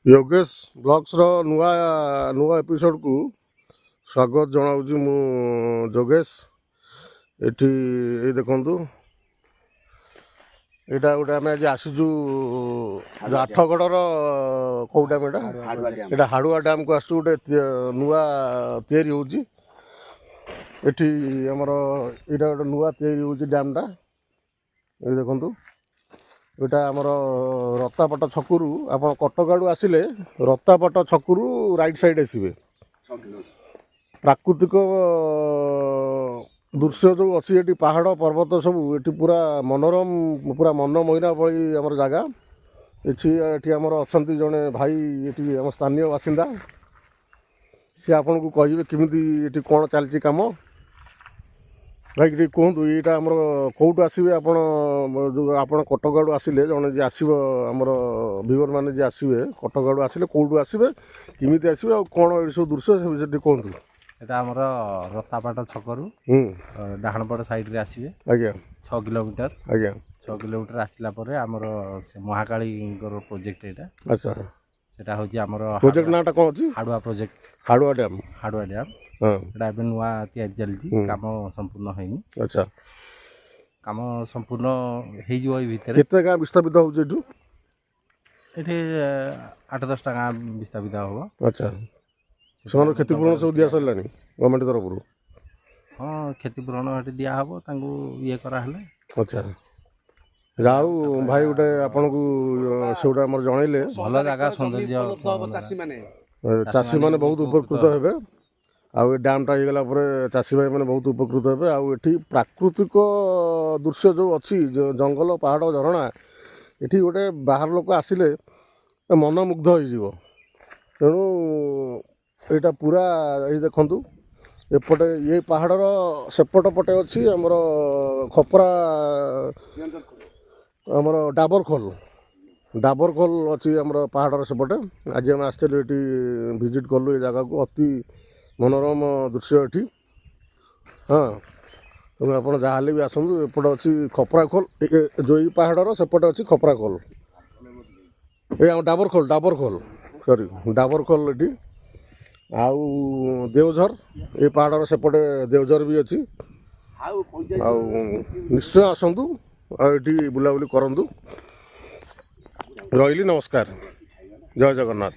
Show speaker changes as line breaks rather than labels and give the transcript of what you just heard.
Yogesh blogs रो नुआ नुआ episode को स्वागत जनाऊँ मु योगेश एठी ये देखंतु एटा गोटे आम आज आसीचु आठगड़र कौ डैम एटा हाड़ुआ डैम को आसु गोटे नुआ तैयारी होची एठी हमर एटा गोटे नुआ तैयारी होची डैमटा ये देखंतु एटा आमर रत्तापट छकुरु आप कटक आड़ू आसिले रत्तापट छकुरु राइट साइड आसबे प्राकृतिक दृश्य जो अच्छी ये पहाड़ पर्वत सब ये पूरा मनोरम पूरा मनमोहिना भली आम जगह ये आमर अच्छा जड़े भाई ये आम स्थानीय बासिंदा सी आपन को कहे केमी कौन चलती कम भाई टी कहतु यहाँ आमर कौटू आसवे आप कटक आड़ू आसिले जड़े जी आसब आमर व्यूअर मैंने जी आसवे कटक आड़ू आसिले कौटू आसवे केमी आसवे कौन ये सब दृश्य से विषय कहतु
एटा हमर रत्तापाट छकरू डाहाण पट साइड रे आसीबे
आज्ञा
6 किलोमीटर
आज्ञा
6 किलोमीटर आसिला परे हमर से महाकाली प्रोजेक्ट एटा
अच्छा
सेटा होची हमर
प्रोजेक्ट नाटा कोन अछि
हाडुआ प्रोजेक्ट
हाड़ुआ डैम
हां एटा एबे नुआ तैयारी चलती काम संपूर्ण हैनी
अच्छा
काम संपूर्ण हेई जो ए भितर
केते गां विस्थापित हो जेटू
एठे 8-10 टा गां विस्थापित हो
अच्छा से क्षतिपूरण सब दिया सरलानी गवर्नमेंट तरफ
हाँ क्षतिपूरण ये दिया हम ये कराले
अच्छा जाऊ भाई गोटे आपन को से गोटे आम जनइले
भल जगह सौंदर्य
चाषी मैंने बहुत उपकृत हेबे आउ डैमटा होगला चाषी भाई मैंने बहुत उपकृत हेबे आउ एठी प्राकृतिक दृश्य जो अच्छी जंगल पहाड़ झरणा एठी गोटे बाहर लोक आसिले मन मुग्ध हो तेणु यहाँ पूरा ये देखु एपटे ये पहाड़र सेपट पटे अच्छी आमर खपरा आमर डाबर खोल अच्छी आमर पहाड़र सेपटे आज आम आसलु ये विजिट कलु ये जगह को अति मनोरम दृश्य ये हाँ तेणु आप जहाँ भी आसतु एपटे अच्छी खपरा खोल जो ये पहाड़र सेपटे अच्छी खपरा खोल ये डाबर खोल सॉरी डाबर खोल ये आउ देवझर ये पहाड़र सेपटे देवझर भी अच्छी आउ निश्चय आसतु ये बुलाबुली करूँ रही नमस्कार जय जगन्नाथ।